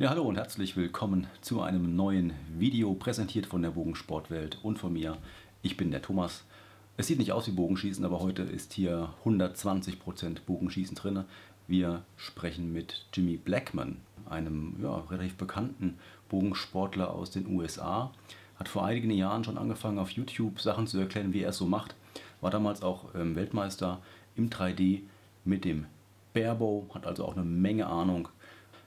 Ja, hallo und herzlich willkommen zu einem neuen Video, präsentiert von der Bogensportwelt und von mir. Ich bin der Thomas. Es sieht nicht aus wie Bogenschießen, aber heute ist hier 120% Bogenschießen drin. Wir sprechen mit Jimmy Blackman, einem relativ bekannten Bogensportler aus den USA. Hat vor einigen Jahren schon angefangen, auf YouTube Sachen zu erklären, wie er es so macht. War damals auch Weltmeister im 3D mit dem Barebow, hat also auch eine Menge Ahnung.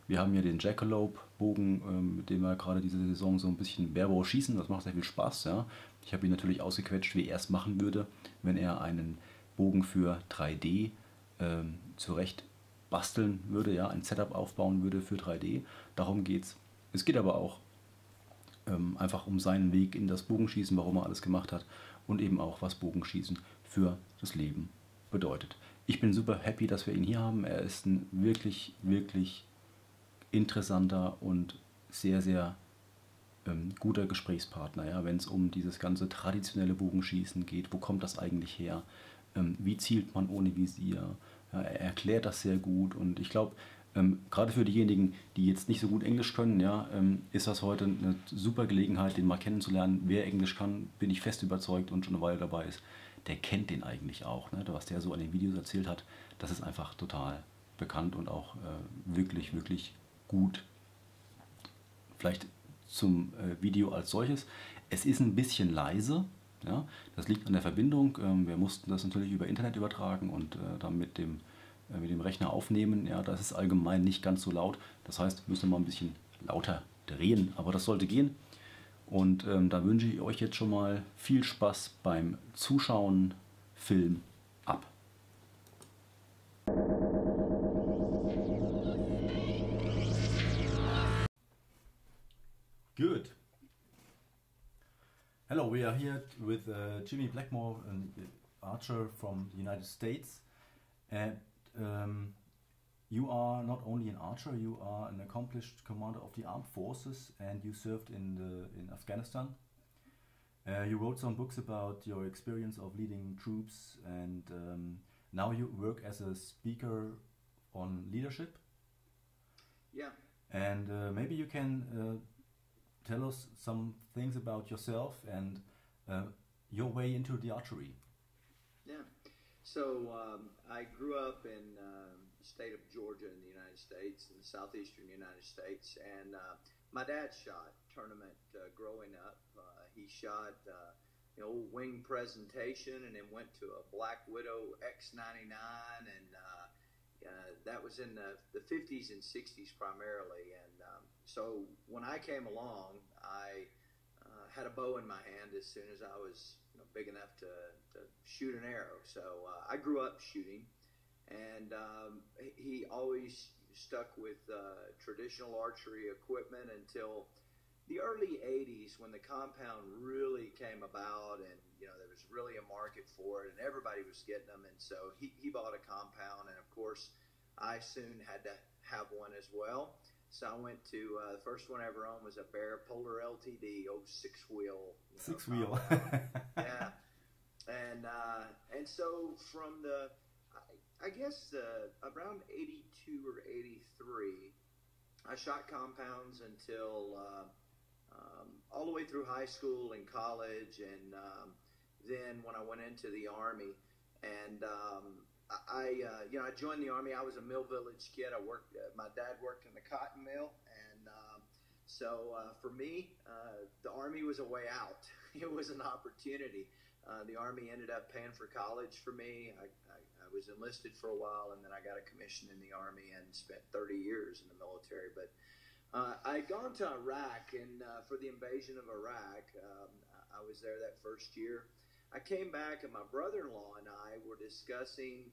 Wir haben hier den Jackalope-Bogen, mit dem wir gerade diese Saison so ein bisschen Barebow schießen. Das macht sehr viel Spaß. Ja. Ich habe ihn natürlich ausgequetscht, wie er es machen würde, wenn er einen Bogen für 3D zurecht basteln würde, ja, ein Setup aufbauen würde für 3D. Darum geht's. Es geht aber auch einfach um seinen Weg in das Bogenschießen, warum er alles gemacht hat und eben auch, was Bogenschießen für das Leben bedeutet. Ich bin super happy, dass wir ihn hier haben. Er ist ein wirklich, wirklich interessanter und sehr, sehr guter Gesprächspartner, ja, wenn es um dieses ganze traditionelle Bogenschießen geht. Wo kommt das eigentlich her? Wie zielt man ohne Visier? Ja, er erklärt das sehr gut und ich glaube, gerade für diejenigen, die jetzt nicht so gut Englisch können, ja, ist das heute eine super Gelegenheit, den mal kennenzulernen. Wer Englisch kann, bin ich fest überzeugt und schon eine Weile dabei ist, der kennt den eigentlich auch. Ne? Was der so an den Videos erzählt hat, das ist einfach total bekannt und auch wirklich, wirklich gut. Vielleicht zum Video als solches. Es ist ein bisschen leise. Ja? Das liegt an der Verbindung. Wir mussten das natürlich über Internet übertragen und dann mit dem Rechner aufnehmen. Ja, das ist allgemein nicht ganz so laut. Das heißt, müssen wir mal ein bisschen lauter drehen. Aber das sollte gehen. Und da wünsche ich euch jetzt schon mal viel Spaß beim Zuschauen. Film ab. Good. Hello, we are here with Jimmy Blackmore, an archer from the United States. And you are not only an archer, you are an accomplished commander of the armed forces, and you served in Afghanistan. You wrote some books about your experience of leading troops, and now you work as a speaker on leadership. Yeah. And maybe you can tell us some things about yourself and your way into the archery. Yeah. So I grew up in the state of Georgia in the United States, in the southeastern United States, and my dad shot tournament growing up. He shot the old wing presentation, and then went to a Black Widow X99, and that was in the 50s and 60s primarily. And so when I came along, I had a bow in my hand as soon as I was big enough to shoot an arrow. So I grew up shooting, and he always stuck with traditional archery equipment until the early 80s, when the compound really came about, and there was really a market for it and everybody was getting them. And so he bought a compound, and of course I soon had to have one as well. So I went to the first one I ever owned was a Bear Polar LTD, old six-wheel. Six-wheel. Yeah. And so from I guess around 82 or 83, I shot compounds until all the way through high school and college, and then when I went into the Army, and I joined the Army. I was a Mill Village kid. My dad worked in the cotton mill, and so for me, the Army was a way out. It was an opportunity. The Army ended up paying for college for me. I was enlisted for a while, and then I got a commission in the Army and spent 30 years in the military. But I'd gone to Iraq, and for the invasion of Iraq, I was there that first year. I came back, and my brother-in-law and I were discussing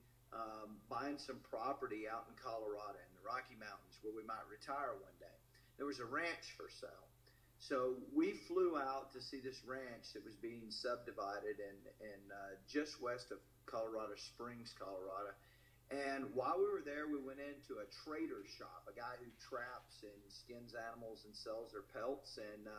buying some property out in Colorado in the Rocky Mountains where we might retire one day. There was a ranch for sale. So we flew out to see this ranch that was being subdivided in just west of Colorado Springs, Colorado. And while we were there, we went into a trader's shop, a guy who traps and skins animals and sells their pelts, and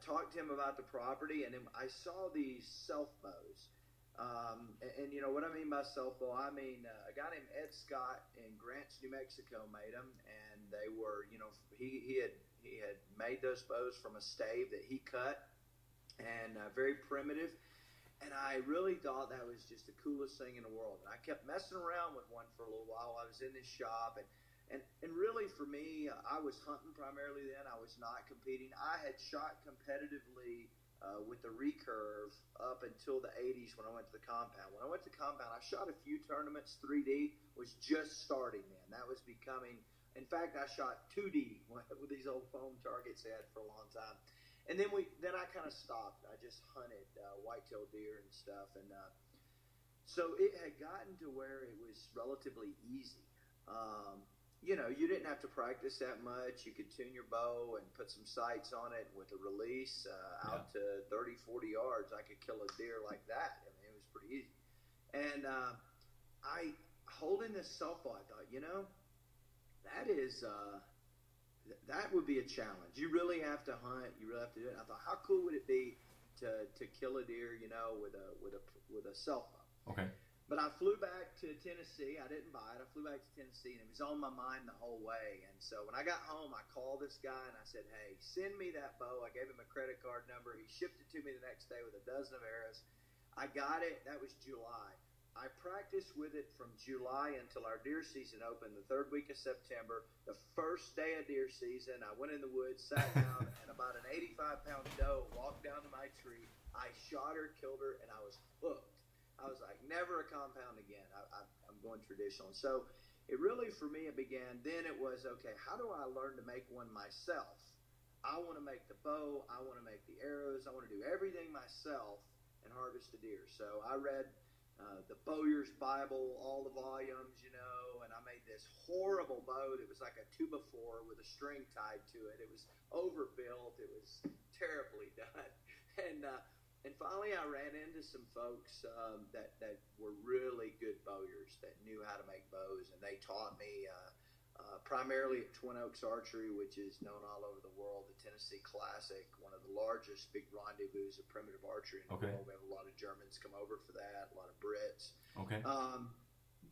talked to him about the property. And then I saw these self mows And you know what I mean by self bow? I mean a guy named Ed Scott in Grants, New Mexico, made them, and they were, you know, he had made those bows from a stave that he cut, and very primitive. And I really thought that was just the coolest thing in the world. And I kept messing around with one for a little while. I was in this shop, and really for me, I was hunting primarily then. I was not competing. I had shot competitively with the recurve up until the 80s when I went to the compound. When I went to the compound, I shot a few tournaments. 3D was just starting then. That was becoming, in fact, I shot 2D with these old foam targets they had for a long time. And then I kind of stopped. I just hunted whitetail deer and stuff, and so it had gotten to where it was relatively easy. You know, you didn't have to practice that much. You could tune your bow and put some sights on it with a release out to 30, 40 yards. I could kill a deer like that. I mean, it was pretty easy. And I holding this self bow, I thought, you know, that is. That would be a challenge. You really have to hunt. You really have to do it. And I thought, how cool would it be to kill a deer, you know, with a self bow? Okay. But I flew back to Tennessee. I didn't buy it. I flew back to Tennessee, and it was on my mind the whole way. And so when I got home, I called this guy and I said, "Hey, send me that bow." I gave him a credit card number. He shipped it to me the next day with a dozen of arrows. I got it. That was July. I practiced with it from July until our deer season opened, the third week of September. The first day of deer season, I went in the woods, sat down, and about an 85-pound doe walked down to my tree. I shot her, killed her, and I was hooked. I was like, never a compound again. I'm going traditional. So it really, for me, it began. Then it was, okay, how do I learn to make one myself? I want to make the bow. I want to make the arrows. I want to do everything myself and harvest a deer. So I read the Bowyer's Bible, all the volumes, you know, and I made this horrible bow that was like a 2x4 with a string tied to it. It was overbuilt. It was terribly done. And finally I ran into some folks that were really good bowyers that knew how to make bows, and they taught me primarily at Twin Oaks Archery, which is known all over the world, the Tennessee Classic, one of the largest big rendezvous of primitive archery in the world. We have a lot of Germans come over for that, a lot of Brits. Okay.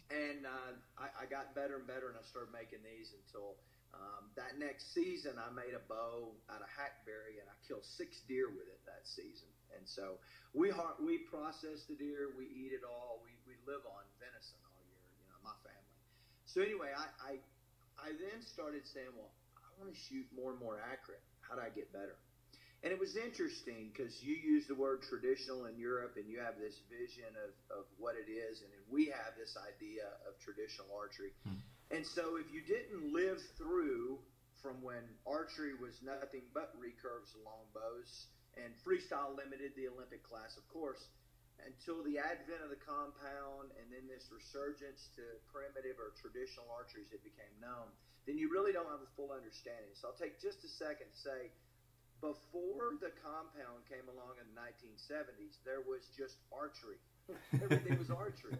I got better and better, and I started making these until that next season I made a bow out of hackberry, and I killed 6 deer with it that season. And so we process the deer, we eat it all, we live on venison all year, you know, my family. So anyway, I then started saying, well, I want to shoot more and more accurate. How do I get better? And it was interesting because you use the word traditional in Europe, and you have this vision of what it is, and we have this idea of traditional archery. And so if you didn't live through from when archery was nothing but recurves and longbows, and freestyle limited the Olympic class, of course, until the advent of the compound and then this resurgence to primitive or traditional archery as it became known, then you really don't have a full understanding. So I'll take just a second to say, before the compound came along in the 1970s, there was just archery. Everything was archery.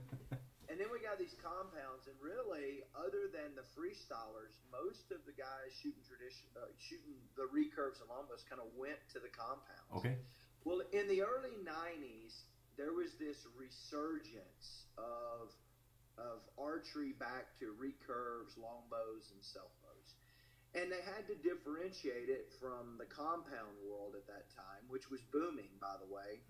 And then we got these compounds, and really, other than the freestylers, most of the guys shooting the recurves and longbows kind of went to the compounds. Okay. Well, in the early 90s, there was this resurgence of archery back to recurves, longbows, and self-bows. And they had to differentiate it from the compound world at that time, which was booming, by the way.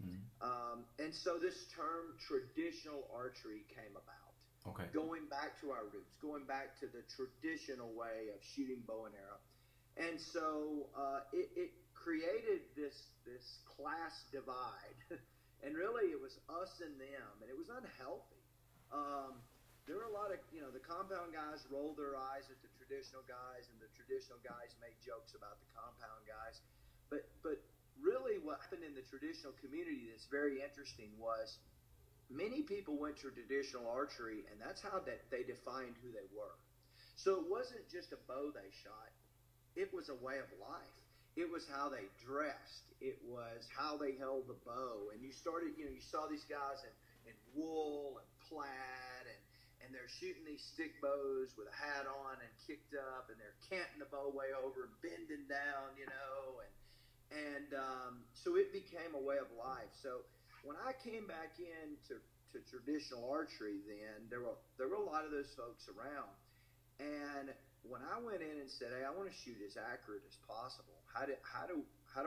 And so this term traditional archery came about. Okay. Going back to our roots, going back to the traditional way of shooting bow and arrow. And so it created this class divide. And really it was us and them, and it was unhealthy. There were a lot of, you know, the compound guys rolled their eyes at the traditional guys, and the traditional guys made jokes about the compound guys. But really what happened in the traditional community that's very interesting was many people went to traditional archery, and that's how they defined who they were. So it wasn't just a bow they shot. It was a way of life. It was how they dressed. It was how they held the bow. And you started, you know, you saw these guys in wool and plaid, and they're shooting these stick bows with a hat on and kicked up, and they're canting the bow way over and bending down, you know, and so it became a way of life. So when I came back into traditional archery, then there were a lot of those folks around, and when I went in and said, "Hey, I want to shoot as accurate as possible. How do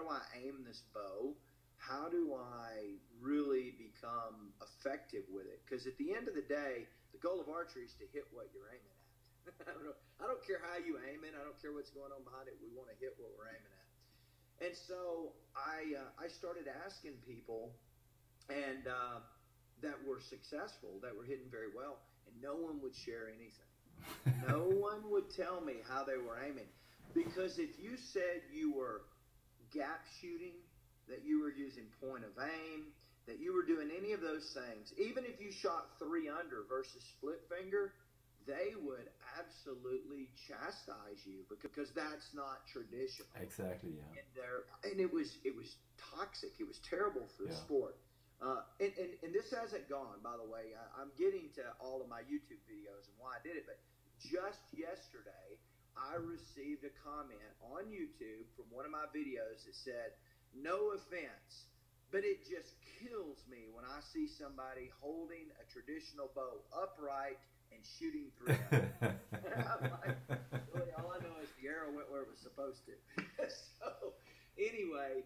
I aim this bow? How do I really become effective with it? Because at the end of the day, the goal of archery is to hit what you're aiming at. I don't care how you aim it. I don't care what's going on behind it. We want to hit what we're aiming at." And so I started asking people, and that were successful, that were hitting very well, and no one would share anything. No one would tell me how they were aiming, because if you said you were gap shooting, that you were using point of aim, that you were doing any of those things, even if you shot 3 under versus split finger, they would absolutely chastise you, because that's not traditional. Exactly, yeah. And it was toxic. It was terrible for the sport. And this hasn't gone, by the way. I'm getting to all of my YouTube videos and why I did it, but just yesterday, I received a comment on YouTube from one of my videos that said, "No offense, but it just kills me when I see somebody holding a traditional bow upright and shooting 3 under." I'm like, really, all I know is the arrow went where it was supposed to. So anyway,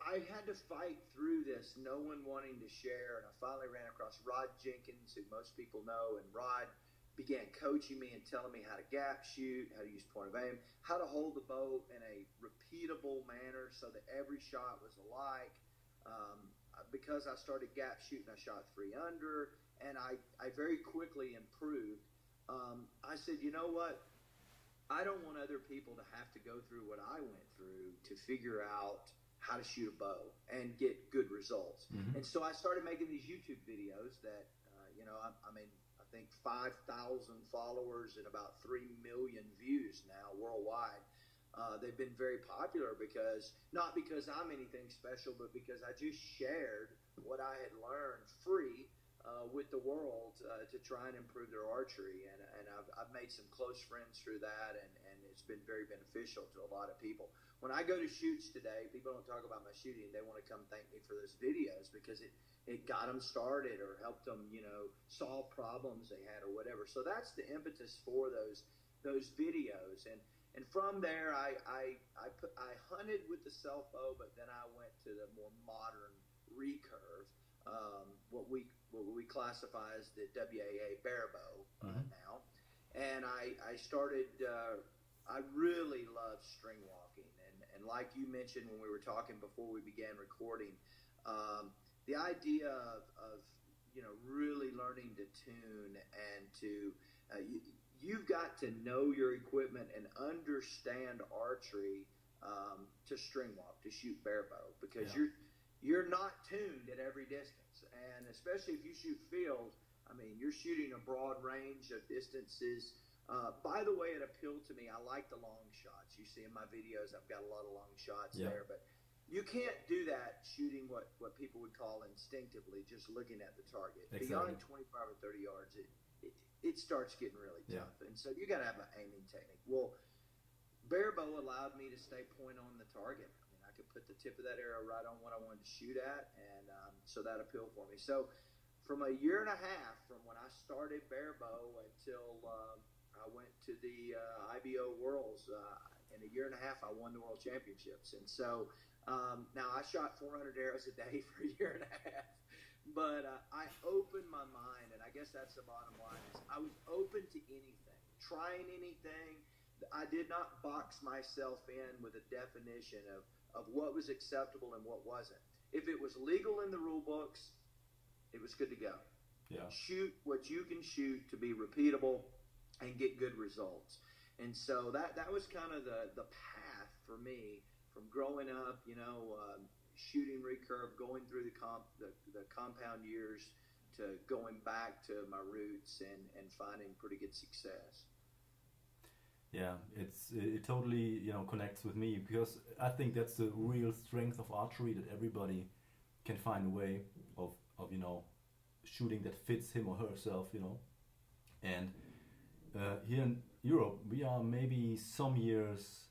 I had to fight through this, no one wanting to share, and I finally ran across Rod Jenkins, who most people know, and Rod began coaching me and telling me how to gap shoot, how to use point of aim, how to hold the bow in a repeatable manner so that every shot was alike. Because I started gap shooting, I shot 3 under, and I very quickly improved. I said, you know what? I don't want other people to have to go through what I went through to figure out how to shoot a bow and get good results. Mm-hmm. And so I started making these YouTube videos that, I think 5,000 followers and about 3 million views now worldwide. They've been very popular not because I'm anything special, but because I just shared what I had learned free with the world to try and improve their archery. And I've made some close friends through that, and it's been very beneficial to a lot of people. When I go to shoots today, people don't talk about my shooting. They want to come thank me for those videos because it got them started or helped them, solve problems they had or whatever. So that's the impetus for those videos. And from there, I hunted with the self bow, but then I went to the more modern recurve, what we classify as the WAA bear bow now. And I started. I really love string walking, and like you mentioned when we were talking before we began recording, the idea of really learning to tune and to you've got to know your equipment and understand archery to string walk, to shoot bear bow, because you're not tuned at every distance, and especially if you shoot field, you're shooting a broad range of distances. By the way, it appealed to me. I like the long shots. You see in my videos, I've got a lot of long shots there, but you can't do that shooting what people would call instinctively, just looking at the target. Exactly. Beyond 25 or 30 yards, it starts getting really tough. And so you got to have an aiming technique. Well, bear bow allowed me to stay point on the target. I could put the tip of that arrow right on what I wanted to shoot at, and so that appealed for me. So from a year and a half from when I started bear bow until I went to the IBO Worlds, in a year and a half I won the World Championships. And so now I shot 400 arrows a day for a year and a half, but I opened my mind, and I guess that's the bottom line, is I was open to anything, trying anything. I did not box myself in with a definition of what was acceptable and what wasn't. If it was legal in the rule books, it was good to go. Yeah. Shoot what you can shoot to be repeatable and get good results. And so that was kind of the path for me from growing up, shooting recurve, going through the compound years, to going back to my roots and finding pretty good success. Yeah, it totally connects with me, because I think that's the real strength of archery, that everybody can find a way of shooting that fits him or herself, and here in Europe we are maybe some years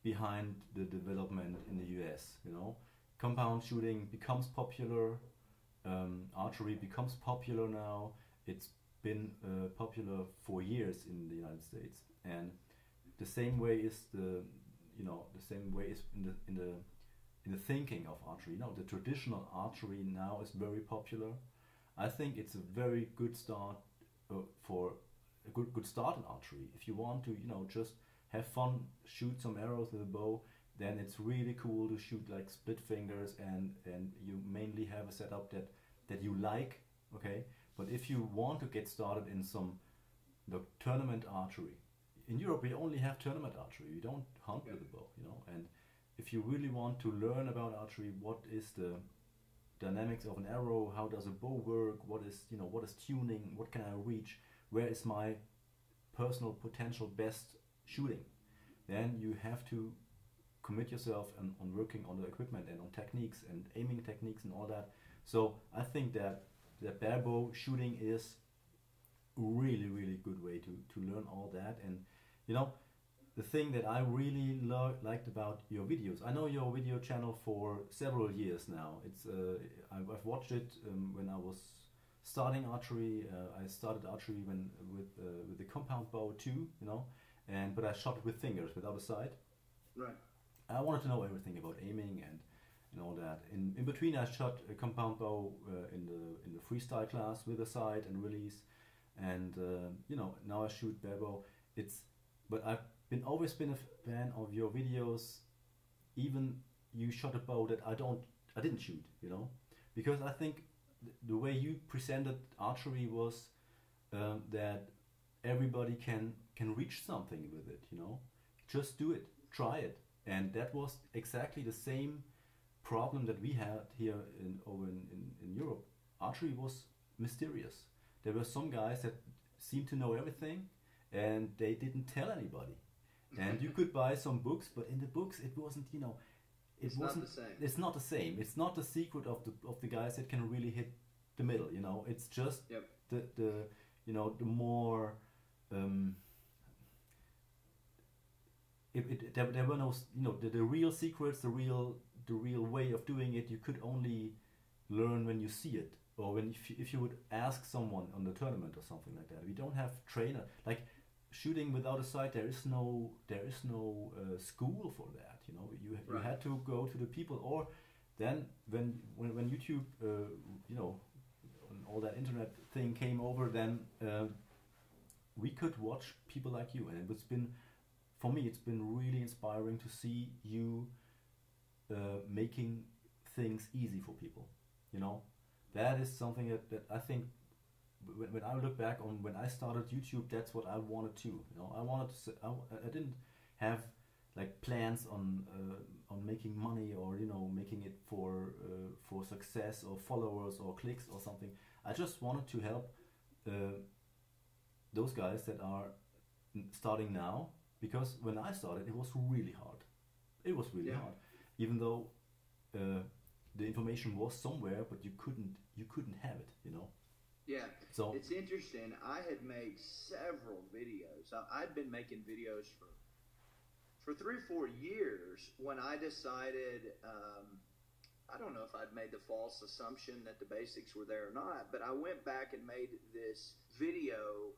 behind the development in the US, compound shooting becomes popular. Archery becomes popular now. It's been popular for years in the United States, and the same way is the same way is in the thinking of archery. The traditional archery now is very popular. I think it's a very good start for a good start in archery. If you want to just have fun, shoot some arrows with a bow, then it's really cool to shoot like split fingers, and you mainly have a setup that you like, okay? But if you want to get started in the tournament archery, in Europe we only have tournament archery. We don't hunt with a bow, and if you really want to learn about archery, what is the dynamics of an arrow, how does a bow work, what is tuning, what can I reach, where is my personal potential best shooting, then you have to commit yourself on working on the equipment and on techniques and aiming techniques and all that. So I think that barebow shooting is a really good way to learn all that. And the thing that I really liked about your videos, I know your video channel for several years now. It's I've watched it when I was starting archery. I started archery with the compound bow too, but I shot with fingers without a sight. Right. I wanted to know everything about aiming and all that. In between, I shot a compound bow in the freestyle class with a sight and release, and now I shoot barebow. But I've always been a fan of your videos. Even you shot a bow that I didn't shoot, because I think the way you presented archery was that everybody can reach something with it, just do it, try it. And that was exactly the same problem that we had here over in Europe. Archery was mysterious. There were some guys that seemed to know everything, and they didn't tell anybody. And you could buy some books, but in the books it wasn't, it's not the same. It's not the same. It's not the secret of the guys that can really hit the middle. It's just the more. There were no, the real secrets, the real way of doing it. You could only learn when you see it, or if you would ask someone on the tournament or something like that. We don't have trainer like shooting without a sight. There is no school for that. You had to go to the people, or then when YouTube all that internet thing came over, then we could watch people like you, and for me, it's been really inspiring to see you making things easy for people. That is something that I think when I look back on when I started YouTube, that's what I wanted to. I didn't have like plans on making money or making it for success or followers or clicks or something. I just wanted to help those guys that are starting now. Because when I started, it was really hard. It was really hard, even though the information was somewhere, but you couldn't have it, Yeah. So it's interesting. I had made several videos. I'd been making videos for 3 or 4 years when I decided. I don't know if I'd made the false assumption that the basics were there or not, but I went back and made this video.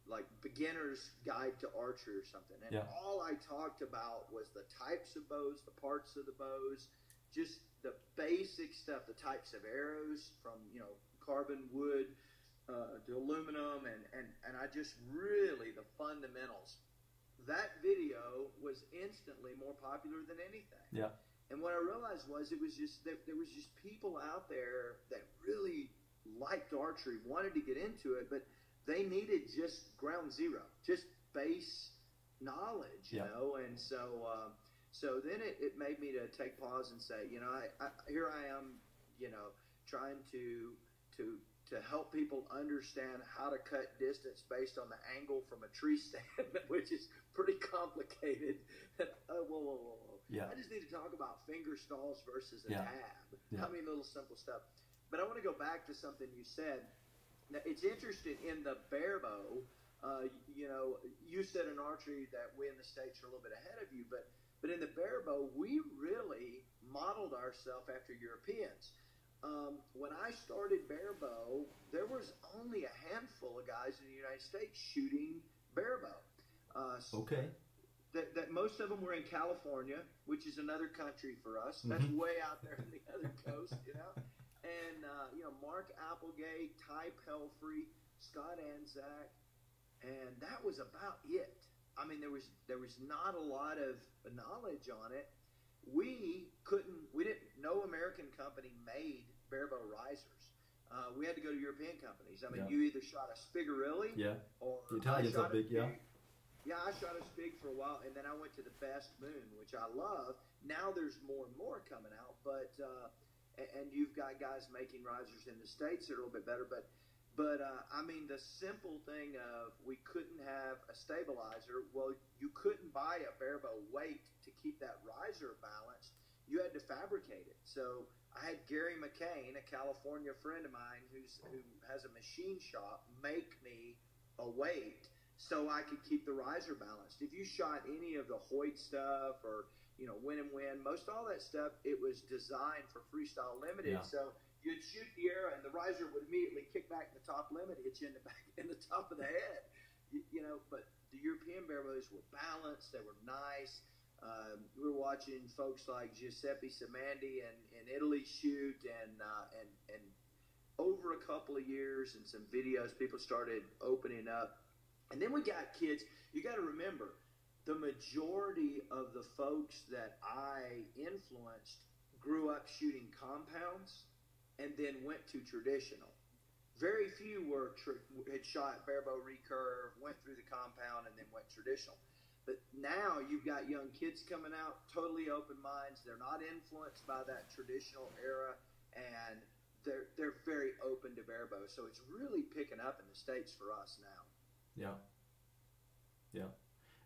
Like beginner's guide to archery or something, and all I talked about was the types of bows, the parts of the bows, just the basic stuff, the types of arrows from carbon, wood to aluminum, and I just really the fundamentals. That video was instantly more popular than anything. Yeah. And what I realized was there was just people out there that really liked archery, wanted to get into it, but they needed just ground zero, just base knowledge, and so then it made me to take pause and say, here I am, trying to help people understand how to cut distance based on the angle from a tree stand, which is pretty complicated. Whoa. Yeah. I just need to talk about finger stalls versus a tab. Yeah. I mean, little simple stuff. But I want to go back to something you said. Now, it's interesting in the barebow, you said in archery that we in the States are a little bit ahead of you, but But in the barebow, we really modeled ourselves after Europeans. When I started barebow, there was only a handful of guys in the United States shooting barebow. Okay. That most of them were in California, which is another country for us. That's way out there on the other coast, you know. And Mark Applegate, Ty Pelfrey, Scott Anzac, and that was about it. I mean, there was not a lot of knowledge on it. We didn't. No American company made barebow risers. We had to go to European companies. I mean, you either shot a Spigarelli, or the Italians are big, Yeah, I shot a Spig for a while, and then I went to the Best Moon, which I love. Now there's more and more coming out, but and you've got guys making risers in the States that are a little bit better. But I mean, the simple thing of we couldn't have a stabilizer. Well, you couldn't buy a barebow weight to keep that riser balanced. You had to fabricate it. So I had Gary McCain, a California friend of mine who has a machine shop, make me a weight so I could keep the riser balanced. If you shot any of the Hoyt stuff or, Win and Win, most all that stuff, it was designed for Freestyle Limited. Yeah. So you'd shoot the arrow and the riser would immediately kick back in the top limit, hit you in the top of the head. But the European barebows were balanced. They were nice. We were watching folks like Giuseppe Simandi in Italy shoot, and over a couple of years and some videos, people started opening up. And then we got kids. You got to remember, the majority of the folks that I influenced grew up shooting compounds and then went to traditional. Very few had shot barebow recurve, went through the compound, and then went traditional. But now you've got young kids coming out, totally open minds. They're not influenced by that traditional era, and they're very open to barebow. So it's really picking up in the States for us now. Yeah.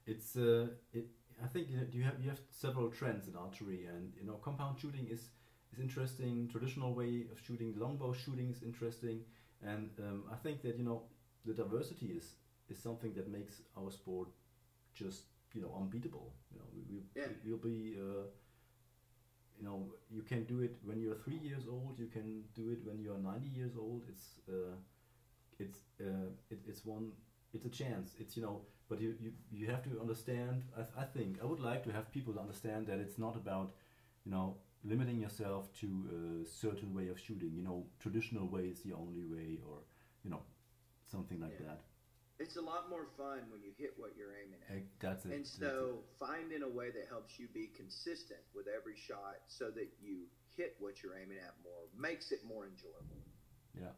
It's I think you have several trends in archery, and compound shooting is interesting. Traditional way of shooting, longbow shooting is interesting, and I think that the diversity is something that makes our sport just unbeatable. We'll be you can do it when you're 3 years old. You can do it when you're 90 years old. It's a chance. But you have to understand. I think I would like to have people understand that it's not about limiting yourself to a certain way of shooting. Traditional way is the only way, or something like that. It's a lot more fun when you hit what you're aiming at. That's it. And so finding a way that helps you be consistent with every shot so that you hit what you're aiming at more makes it more enjoyable. Yeah.